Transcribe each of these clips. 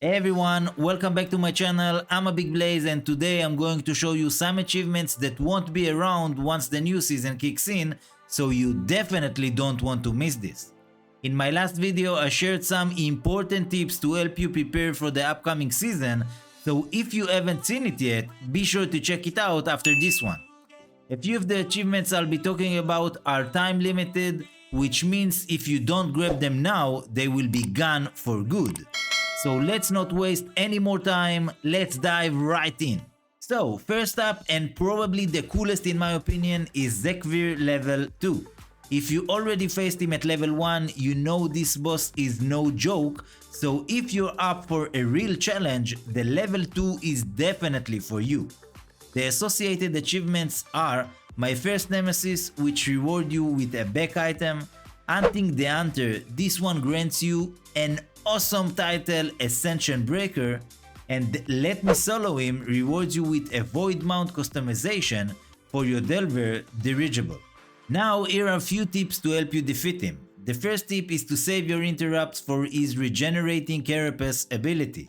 Hey everyone, welcome back to my channel. I'm MyBigBlaze and today I'm going to show you some achievements that won't be around once the new season kicks in, so you definitely don't want to miss this. In my last video I shared some important tips to help you prepare for the upcoming season, so if you haven't seen it yet, be sure to check it out after this one. A few of the achievements I'll be talking about are time limited, which means if you don't grab them now, they will be gone for good. So let's not waste any more time, let's dive right in. So first up, and probably the coolest in my opinion, is Zekvir Level 2. If you already faced him at level 1, you know this boss is no joke, so if you're up for a real challenge, the level 2 is definitely for you. The associated achievements are My First Nemesis, which reward you with a back item, Hunting the Hunter, this one grants you an awesome title, Ascension Breaker, and Let Me Solo Him rewards you with a Void Mount customization for your Delver dirigible. Now here are a few tips to help you defeat him. The first tip is to save your interrupts for his regenerating Carapace ability.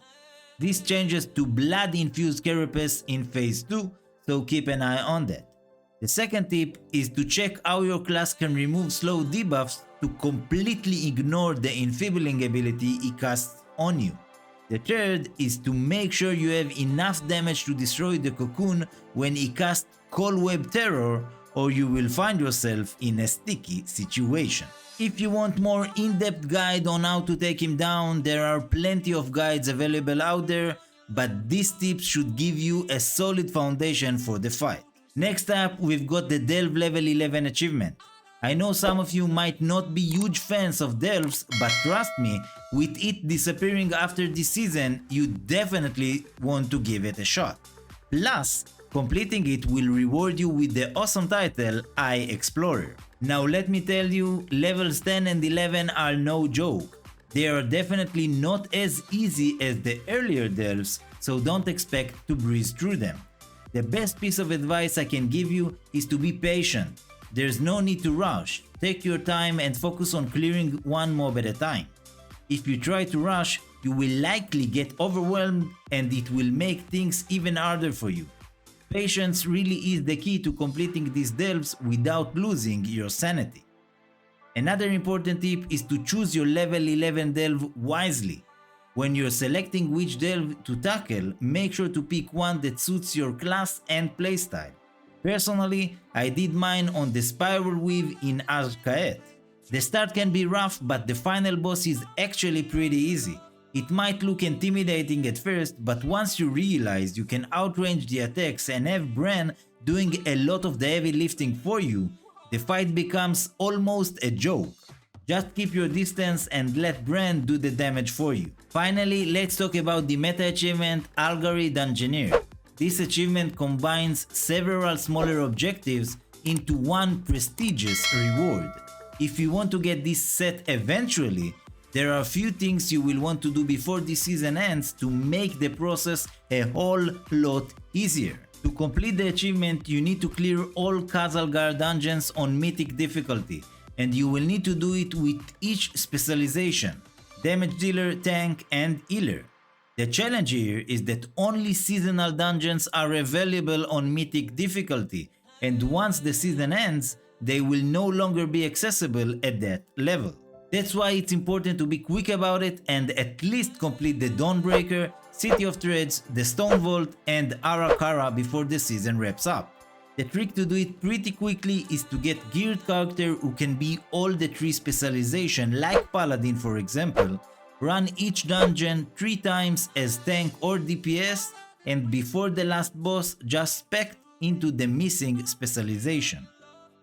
This changes to blood infused Carapace in phase 2, so keep an eye on that. The second tip is to check how your class can remove slow debuffs to completely ignore the enfeebling ability he casts on you. The third is to make sure you have enough damage to destroy the cocoon when he casts Cobweb Terror, or you will find yourself in a sticky situation. If you want more in-depth guide on how to take him down, there are plenty of guides available out there, but these tips should give you a solid foundation for the fight. Next up, we've got the Delve Level 11 achievement. I know some of you might not be huge fans of Delves, but trust me, with it disappearing after this season, you definitely want to give it a shot. Plus, completing it will reward you with the awesome title Eye Explorer. Now let me tell you, levels 10 and 11 are no joke. They are definitely not as easy as the earlier Delves, so don't expect to breeze through them. The best piece of advice I can give you is to be patient. There's no need to rush. Take your time and focus on clearing one mob at a time. If you try to rush, you will likely get overwhelmed and it will make things even harder for you. Patience really is the key to completing these delves without losing your sanity. Another important tip is to choose your level 11 delve wisely. When you're selecting which delve to tackle, make sure to pick one that suits your class and playstyle. Personally, I did mine on the Spiral Weave in Arcaet. The start can be rough, but the final boss is actually pretty easy. It might look intimidating at first, but once you realize you can outrange the attacks and have Bran doing a lot of the heavy lifting for you, the fight becomes almost a joke. Just keep your distance and let Bran do the damage for you. Finally, let's talk about the meta achievement Algari Dungeoneer. This achievement combines several smaller objectives into one prestigious reward. If you want to get this set eventually, there are a few things you will want to do before this season ends to make the process a whole lot easier. To complete the achievement, you need to clear all Algari dungeons on Mythic difficulty, and you will need to do it with each specialization: Damage Dealer, Tank, and Healer. The challenge here is that only seasonal dungeons are available on Mythic difficulty, and once the season ends, they will no longer be accessible at that level. That's why it's important to be quick about it and at least complete the Dawnbreaker, City of Threads, the Stone Vault, and Arakara before the season wraps up. The trick to do it pretty quickly is to get geared character who can be all the 3 specialization, like Paladin for example, run each dungeon 3 times as tank or DPS, and before the last boss just spec into the missing specialization.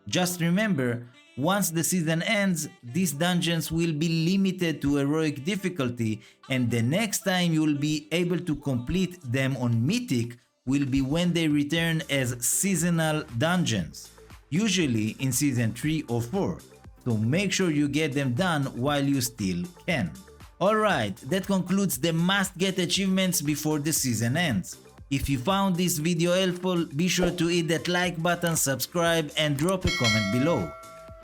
Just remember, once the season ends, these dungeons will be limited to heroic difficulty, and the next time you will be able to complete them on Mythic will be when they return as seasonal dungeons, usually in season 3 or 4, so make sure you get them done while you still can. Alright, that concludes the must get achievements before the season ends. If you found this video helpful, be sure to hit that like button, subscribe, and drop a comment below.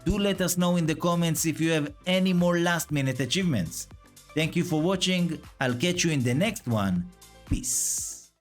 Do let us know in the comments if you have any more last minute achievements. Thank you for watching. I'll catch you in the next one. Peace.